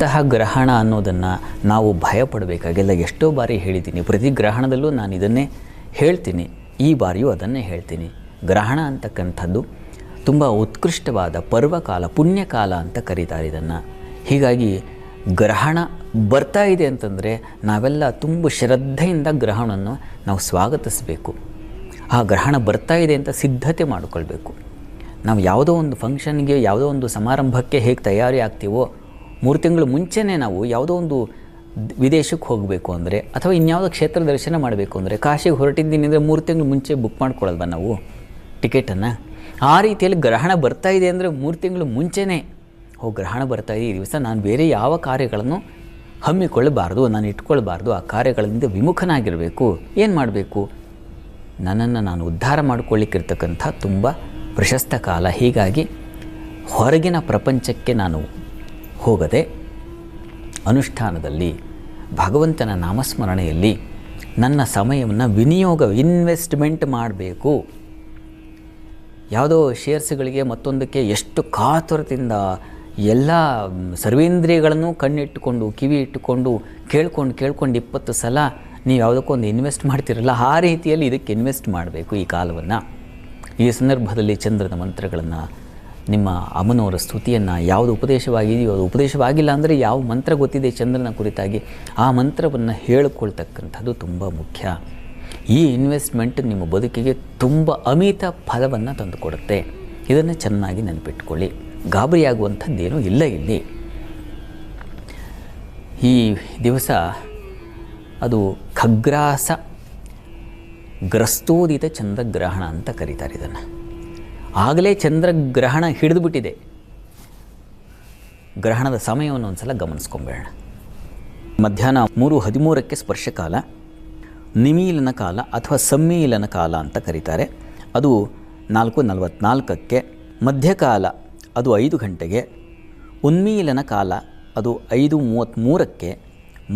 ಇಂತಹ ಗ್ರಹಣ ಅನ್ನೋದನ್ನು ನಾವು ಭಯಪಡಬೇಕಾಗಿಲ್ಲ. ಎಷ್ಟೋ ಬಾರಿ ಹೇಳಿದ್ದೀನಿ, ಪ್ರತಿ ಗ್ರಹಣದಲ್ಲೂ ನಾನು ಇದನ್ನೇ ಹೇಳ್ತೀನಿ, ಈ ಬಾರಿಯೂ ಅದನ್ನೇ ಹೇಳ್ತೀನಿ. ಗ್ರಹಣ ಅಂತಕ್ಕಂಥದ್ದು ತುಂಬ ಉತ್ಕೃಷ್ಟವಾದ ಪರ್ವಕಾಲ, ಪುಣ್ಯಕಾಲ ಅಂತ ಕರೀತಾರೆ ಇದನ್ನು. ಹೀಗಾಗಿ ಗ್ರಹಣ ಬರ್ತಾ ಇದೆ ಅಂತಂದರೆ ನಾವೆಲ್ಲ ತುಂಬ ಶ್ರದ್ಧೆಯಿಂದ ಗ್ರಹಣವನ್ನು ನಾವು ಸ್ವಾಗತಿಸಬೇಕು. ಆ ಗ್ರಹಣ ಬರ್ತಾ ಇದೆ ಅಂತ ಸಿದ್ಧತೆ ಮಾಡಿಕೊಳ್ಬೇಕು. ನಾವು ಯಾವುದೋ ಒಂದು ಫಂಕ್ಷನ್ಗೆ, ಯಾವುದೋ ಒಂದು ಸಮಾರಂಭಕ್ಕೆ ಹೇಗೆ ತಯಾರಿ ಆಗ್ತೀವೋ 3 ತಿಂಗಳು ಮುಂಚೆನೇ ನಾವು ಯಾವುದೋ ಒಂದು ವಿದೇಶಕ್ಕೆ ಹೋಗಬೇಕು ಅಂದರೆ ಅಥವಾ ಇನ್ಯಾವುದೋ ಕ್ಷೇತ್ರ ದರ್ಶನ ಮಾಡಬೇಕು ಅಂದರೆ ಕಾಶಿಗೆ ಹೊರಟಿದ್ದೀನಿ ಅಂದರೆ 3 ತಿಂಗಳು ಮುಂಚೆ ಬುಕ್ ಮಾಡ್ಕೊಳ್ಳಲ್ವ ನಾವು ಟಿಕೆಟನ್ನು? ಆ ರೀತಿಯಲ್ಲಿ ಗ್ರಹಣ ಬರ್ತಾ ಇದೆ ಅಂದರೆ 3 ತಿಂಗಳು ಮುಂಚೆನೇ ಗ್ರಹಣ ಬರ್ತಾ ಇದೆ, ಈ ದಿವಸ ನಾನು ಬೇರೆ ಯಾವ ಕಾರ್ಯಗಳನ್ನು ಹಮ್ಮಿಕೊಳ್ಳಬಾರ್ದು, ನಾನು ಇಟ್ಕೊಳ್ಬಾರ್ದು, ಆ ಕಾರ್ಯಗಳಿಂದ ವಿಮುಖನಾಗಿರಬೇಕು. ಏನು ಮಾಡಬೇಕು? ನನ್ನನ್ನು ನಾನು ಉದ್ಧಾರ ಮಾಡಿಕೊಳ್ಳಿಕ್ಕಿರ್ತಕ್ಕಂಥ ತುಂಬ ಪ್ರಶಸ್ತ ಕಾಲ. ಹೀಗಾಗಿ ಹೊರಗಿನ ಪ್ರಪಂಚಕ್ಕೆ ನಾನು ಹೋಗದೆ ಅನುಷ್ಠಾನದಲ್ಲಿ ಭಗವಂತನ ನಾಮಸ್ಮರಣೆಯಲ್ಲಿ ನನ್ನ ಸಮಯವನ್ನು ಇನ್ವೆಸ್ಟ್ಮೆಂಟ್ ಮಾಡಬೇಕು. ಯಾವುದೋ ಶೇರ್ಸ್ಗಳಿಗೆ ಮತ್ತೊಂದಕ್ಕೆ ಎಷ್ಟು ಕಾತುರದಿಂದ ಎಲ್ಲ ಸರ್ವೇಂದ್ರಿಯಗಳನ್ನು ಕಣ್ಣಿಟ್ಟುಕೊಂಡು ಕಿವಿ ಇಟ್ಟುಕೊಂಡು ಕೇಳ್ಕೊಂಡು 20 ಸಲ ನೀವು ಯಾವುದಕ್ಕೊಂದು ಇನ್ವೆಸ್ಟ್ ಮಾಡ್ತಿರಲ್ಲ, ಆ ರೀತಿಯಲ್ಲಿ ಇದಕ್ಕೆ ಇನ್ವೆಸ್ಟ್ ಮಾಡಬೇಕು ಈ ಕಾಲವನ್ನು. ಈ ಸಂದರ್ಭದಲ್ಲಿ ಚಂದ್ರನ ಮಂತ್ರಗಳನ್ನು, ನಿಮ್ಮ ಅಮ್ಮನವರ ಸ್ತುತಿಯನ್ನು, ಯಾವುದು ಉಪದೇಶವಾಗಿದೆಯೋ ಅದು ಉಪದೇಶವಾಗಿಲ್ಲ ಅಂದರೆ ಯಾವ ಮಂತ್ರ ಗೊತ್ತಿದೆ ಚಂದ್ರನ ಕುರಿತಾಗಿ ಆ ಮಂತ್ರವನ್ನು ಹೇಳಿಕೊಳ್ತಕ್ಕಂಥದ್ದು ತುಂಬ ಮುಖ್ಯ. ಈ ಇನ್ವೆಸ್ಟ್ಮೆಂಟ್ ನಿಮ್ಮ ಬದುಕಿಗೆ ತುಂಬ ಅಮಿತ ಫಲವನ್ನು ತಂದುಕೊಡುತ್ತೆ. ಇದನ್ನು ಚೆನ್ನಾಗಿ ನೆನಪಿಟ್ಕೊಳ್ಳಿ. ಗಾಬರಿಯಾಗುವಂಥದ್ದೇನೂ ಇಲ್ಲ ಇಲ್ಲಿ. ಈ ದಿವಸ ಅದು ಖಗ್ರಾಸ ಗ್ರಸ್ತೋದಿತ ಚಂದ್ರಗ್ರಹಣ ಅಂತ ಕರೀತಾರೆ ಇದನ್ನು. ಆಗಲೇ ಚಂದ್ರಗ್ರಹಣ ಹಿಡಿದುಬಿಟ್ಟಿದೆ. ಗ್ರಹಣದ ಸಮಯವನ್ನು ಒಂದು ಸಲ ಗಮನಿಸ್ಕೊಂಬೇಡ. ಮಧ್ಯಾಹ್ನ 3:13ಕ್ಕೆ ಸ್ಪರ್ಶಕಾಲ, ನಿಮೀಲನ ಕಾಲ ಅಥವಾ ಸಮ್ಮೀಲನ ಕಾಲ ಅಂತ ಕರೀತಾರೆ. ಅದು 4:44ಕ್ಕೆ, ಮಧ್ಯಕಾಲ ಅದು 5 ಗಂಟೆಗೆ, ಉನ್ಮೀಲನ ಕಾಲ ಅದು 5:33ಕ್ಕೆ,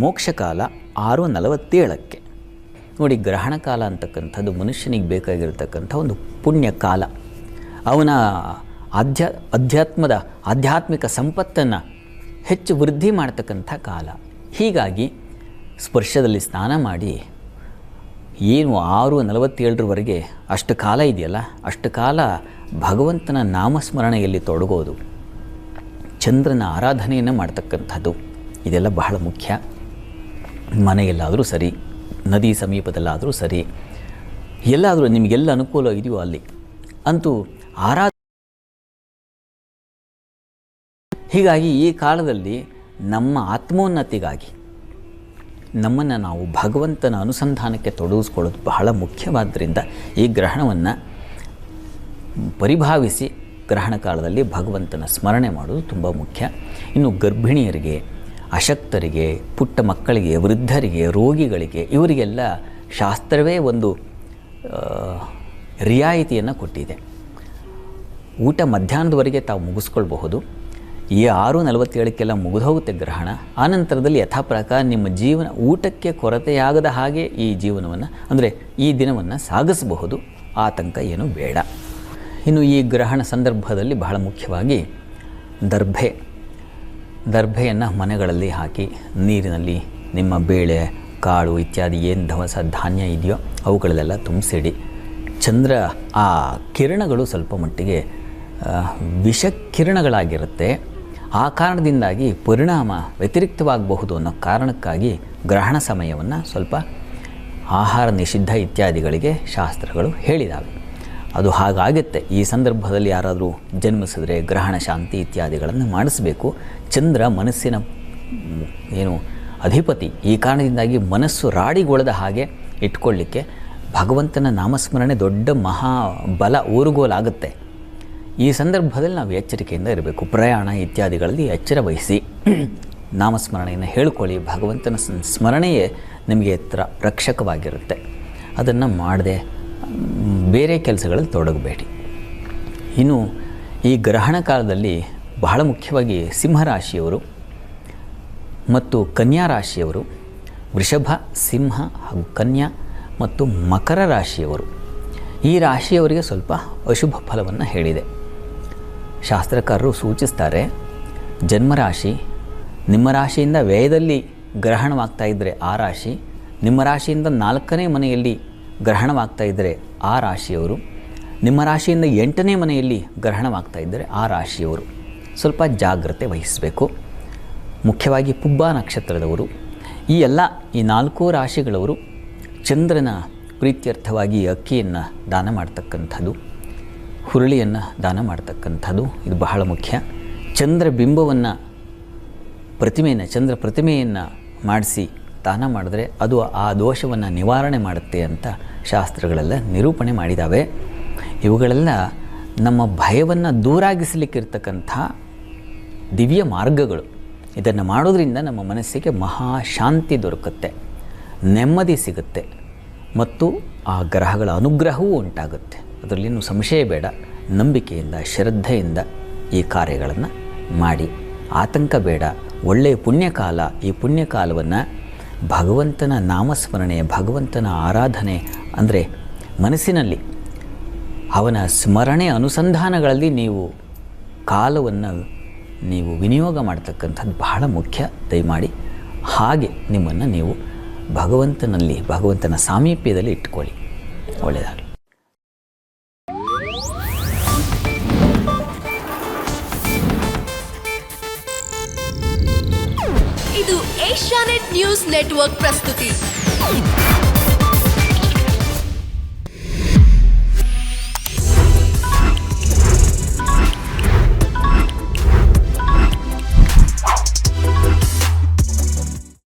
ಮೋಕ್ಷಕಾಲ 6:47ಕ್ಕೆ. ನೋಡಿ, ಗ್ರಹಣ ಕಾಲ ಅಂತಕ್ಕಂಥದ್ದು ಮನುಷ್ಯನಿಗೆ ಬೇಕಾಗಿರತಕ್ಕಂಥ ಒಂದು ಪುಣ್ಯ ಕಾಲ. ಅವನ ಆಧ್ಯಾತ್ಮಿಕ ಸಂಪತ್ತನ್ನು ಹೆಚ್ಚು ವೃದ್ಧಿ ಮಾಡ್ತಕ್ಕಂಥ ಕಾಲ. ಹೀಗಾಗಿ ಸ್ಪರ್ಶದಲ್ಲಿ ಸ್ನಾನ ಮಾಡಿ ಏನು 6:47ರವರೆಗೆ ಅಷ್ಟು ಕಾಲ ಇದೆಯಲ್ಲ, ಅಷ್ಟು ಕಾಲ ಭಗವಂತನ ನಾಮಸ್ಮರಣೆಯಲ್ಲಿ ತೊಡಗೋದು, ಚಂದ್ರನ ಆರಾಧನೆಯನ್ನು ಮಾಡ್ತಕ್ಕಂಥದ್ದು, ಇದೆಲ್ಲ ಬಹಳ ಮುಖ್ಯ. ಮನೆಯಲ್ಲಾದರೂ ಸರಿ, ನದಿ ಸಮೀಪದಲ್ಲಾದರೂ ಸರಿ, ಎಲ್ಲಾದರೂ ನಿಮಗೆಲ್ಲ ಅನುಕೂಲ ಇದೆಯೋ ಅಲ್ಲಿ ಅಂತೂ ಹೀಗಾಗಿ ಈ ಕಾಲದಲ್ಲಿ ನಮ್ಮ ಆತ್ಮೋನ್ನತಿಗಾಗಿ ನಮ್ಮನ್ನು ನಾವು ಭಗವಂತನ ಅನುಸಂಧಾನಕ್ಕೆ ತೊಡಗಿಸ್ಕೊಳ್ಳೋದು ಬಹಳ ಮುಖ್ಯವಾದ್ದರಿಂದ ಈ ಗ್ರಹಣವನ್ನು ಪರಿಭಾವಿಸಿ ಗ್ರಹಣ ಕಾಲದಲ್ಲಿ ಭಗವಂತನ ಸ್ಮರಣೆ ಮಾಡೋದು ತುಂಬ ಮುಖ್ಯ. ಇನ್ನು ಗರ್ಭಿಣಿಯರಿಗೆ, ಅಶಕ್ತರಿಗೆ, ಪುಟ್ಟ ಮಕ್ಕಳಿಗೆ, ವೃದ್ಧರಿಗೆ, ರೋಗಿಗಳಿಗೆ, ಇವರಿಗೆಲ್ಲ ಶಾಸ್ತ್ರವೇ ಒಂದು ರಿಯಾಯಿತಿಯನ್ನು ಕೊಟ್ಟಿದೆ. ಊಟ ಮಧ್ಯಾಹ್ನದವರೆಗೆ ತಾವು ಮುಗಿಸ್ಕೊಳ್ಬಹುದು. ಈ 6:47ಕ್ಕೆಲ್ಲ ಮುಗಿದೋಗುತ್ತೆ ಗ್ರಹಣ. ಆನಂತರದಲ್ಲಿ ಯಥಾಪ್ರಕಾರ ನಿಮ್ಮ ಜೀವನ ಊಟಕ್ಕೆ ಕೊರತೆಯಾಗದ ಹಾಗೆ ಈ ಜೀವನವನ್ನು ಅಂದರೆ ಈ ದಿನವನ್ನು ಸಾಗಿಸಬಹುದು. ಆತಂಕ ಏನೂ ಬೇಡ. ಇನ್ನು ಈ ಗ್ರಹಣ ಸಂದರ್ಭದಲ್ಲಿ ಬಹಳ ಮುಖ್ಯವಾಗಿ ದರ್ಭೆಯನ್ನು ಮನೆಗಳಲ್ಲಿ ಹಾಕಿ ನೀರಿನಲ್ಲಿ ನಿಮ್ಮ ಬೇಳೆ, ಕಾಳು ಇತ್ಯಾದಿ ಏನು ದವಸ ಧಾನ್ಯ ಇದೆಯೋ ಅವುಗಳಲ್ಲೆಲ್ಲ ತುಂಬಿಸಿಡಿ. ಚಂದ್ರ ಆ ಕಿರಣಗಳು ಸ್ವಲ್ಪ ಮಟ್ಟಿಗೆ ವಿಷಕಿರಣಗಳಾಗಿರುತ್ತೆ. ಆ ಕಾರಣದಿಂದಾಗಿ ಪರಿಣಾಮ ವ್ಯತಿರಿಕ್ತವಾಗಬಹುದು ಅನ್ನೋ ಕಾರಣಕ್ಕಾಗಿ ಗ್ರಹಣ ಸಮಯವನ್ನು ಸ್ವಲ್ಪ ಆಹಾರ ನಿಷಿದ್ಧ ಇತ್ಯಾದಿಗಳಿಗೆ ಶಾಸ್ತ್ರಗಳು ಹೇಳಿದ್ದಾವೆ. ಅದು ಹಾಗಾಗುತ್ತೆ. ಈ ಸಂದರ್ಭದಲ್ಲಿ ಯಾರಾದರೂ ಜನ್ಮಿಸಿದ್ರೆ ಗ್ರಹಣ ಶಾಂತಿ ಇತ್ಯಾದಿಗಳನ್ನು ಮಾಡಿಸಬೇಕು. ಚಂದ್ರ ಮನಸ್ಸಿನ ಅಧಿಪತಿ. ಈ ಕಾರಣದಿಂದಾಗಿ ಮನಸ್ಸು ರಾಡಿಗೊಳ್ಳದ ಹಾಗೆ ಇಟ್ಕೊಳ್ಳಿಕ್ಕೆ ಭಗವಂತನ ನಾಮಸ್ಮರಣೆ ದೊಡ್ಡ ಮಹಾಬಲ ಊರುಗೋಲಾಗುತ್ತೆ. ಈ ಸಂದರ್ಭದಲ್ಲಿ ನಾವು ಎಚ್ಚರಿಕೆಯಿಂದ ಇರಬೇಕು. ಪ್ರಯಾಣ ಇತ್ಯಾದಿಗಳಲ್ಲಿ ಎಚ್ಚರ ವಹಿಸಿ ನಾಮಸ್ಮರಣೆಯನ್ನು ಹೇಳ್ಕೊಳ್ಳಿ. ಭಗವಂತನ ಸ್ಮರಣೆಯೇ ನಿಮಗೆ ರಕ್ಷಕವಾಗಿರುತ್ತೆ. ಅದನ್ನು ಮಾಡದೆ ಬೇರೆ ಕೆಲಸಗಳಲ್ಲಿ ತೊಡಗಬೇಡಿ. ಇನ್ನು ಈ ಗ್ರಹಣ ಕಾಲದಲ್ಲಿ ಬಹಳ ಮುಖ್ಯವಾಗಿ ಸಿಂಹರಾಶಿಯವರು ಮತ್ತು ಕನ್ಯಾ ರಾಶಿಯವರು, ವೃಷಭ, ಸಿಂಹ ಹಾಗೂ ಕನ್ಯಾ ಮತ್ತು ಮಕರ ರಾಶಿಯವರು, ಈ ರಾಶಿಯವರಿಗೆ ಸ್ವಲ್ಪ ಅಶುಭ ಫಲವನ್ನು ಹೇಳಿದೆ. ಶಾಸ್ತ್ರಕಾರರು ಸೂಚಿಸ್ತಾರೆ, ಜನ್ಮರಾಶಿ ನಿಮ್ಮ ರಾಶಿಯಿಂದ ವ್ಯಯದಲ್ಲಿ ಗ್ರಹಣವಾಗ್ತಾ ಇದ್ದರೆ ಆ ರಾಶಿ, ನಿಮ್ಮ ರಾಶಿಯಿಂದ 4ನೇ ಮನೆಯಲ್ಲಿ ಗ್ರಹಣವಾಗ್ತಾ ಇದ್ದರೆ ಆ ರಾಶಿಯವರು, ನಿಮ್ಮ ರಾಶಿಯಿಂದ 8ನೇ ಮನೆಯಲ್ಲಿ ಗ್ರಹಣವಾಗ್ತಾ ಇದ್ದರೆ ಆ ರಾಶಿಯವರು ಸ್ವಲ್ಪ ಜಾಗ್ರತೆ ವಹಿಸಬೇಕು. ಮುಖ್ಯವಾಗಿ ಪುಬ್ಬ ನಕ್ಷತ್ರದವರು, ಈ 4 ರಾಶಿಗಳವರು ಚಂದ್ರನ ಪ್ರೀತ್ಯರ್ಥವಾಗಿ ಅಕ್ಕಿಯನ್ನು ದಾನ ಮಾಡ್ತಕ್ಕಂಥದ್ದು, ಹುರುಳಿಯನ್ನು ದಾನ ಮಾಡ್ತಕ್ಕಂಥದ್ದು ಇದು ಬಹಳ ಮುಖ್ಯ. ಚಂದ್ರ ಬಿಂಬವನ್ನು ಚಂದ್ರ ಪ್ರತಿಮೆಯನ್ನು ಮಾಡಿಸಿ ದಾನ ಮಾಡಿದ್ರೆ ಅದು ಆ ದೋಷವನ್ನು ನಿವಾರಣೆ ಮಾಡುತ್ತೆ ಅಂತ ಶಾಸ್ತ್ರಗಳೆಲ್ಲ ನಿರೂಪಣೆ ಮಾಡಿದ್ದಾವೆ. ಇವುಗಳೆಲ್ಲ ನಮ್ಮ ಭಯವನ್ನು ದೂರಾಗಿಸಲಿಕ್ಕಿರ್ತಕ್ಕಂಥ ದಿವ್ಯ ಮಾರ್ಗಗಳು. ಇದನ್ನು ಮಾಡೋದ್ರಿಂದ ನಮ್ಮ ಮನಸ್ಸಿಗೆ ಮಹಾಶಾಂತಿ ದೊರಕುತ್ತೆ, ನೆಮ್ಮದಿ ಸಿಗುತ್ತೆ ಮತ್ತು ಆ ಗ್ರಹಗಳ ಅನುಗ್ರಹವೂ ಉಂಟಾಗುತ್ತೆ. ಅದರಲ್ಲಿನ್ನೂ ಸಂಶಯ ಬೇಡ. ನಂಬಿಕೆಯಿಂದ ಶ್ರದ್ಧೆಯಿಂದ ಈ ಕಾರ್ಯಗಳನ್ನು ಮಾಡಿ, ಆತಂಕ ಬೇಡ. ಒಳ್ಳೆಯ ಪುಣ್ಯಕಾಲ. ಈ ಪುಣ್ಯಕಾಲವನ್ನು ಭಗವಂತನ ನಾಮಸ್ಮರಣೆ, ಭಗವಂತನ ಆರಾಧನೆ ಅಂದರೆ ಮನಸ್ಸಿನಲ್ಲಿ ಅವನ ಸ್ಮರಣೆ ಅನುಸಂಧಾನಗಳಲ್ಲಿ ನೀವು ಕಾಲವನ್ನು ನೀವು ವಿನಿಯೋಗ ಮಾಡ್ತಕ್ಕಂಥದ್ದು ಬಹಳ ಮುಖ್ಯ. ದಯಮಾಡಿ ಹಾಗೆ ನಿಮ್ಮನ್ನು ನೀವು ಭಗವಂತನ ಸಾಮೀಪ್ಯದಲ್ಲಿ ಇಟ್ಕೊಳ್ಳಿ. ಒಳ್ಳೆಯದಾಗಲಿ. ಇದು ಏಷ್ಯಾನೆಟ್ ನ್ಯೂಸ್ ನೆಟ್ವರ್ಕ್ ಪ್ರಸ್ತುತಿ.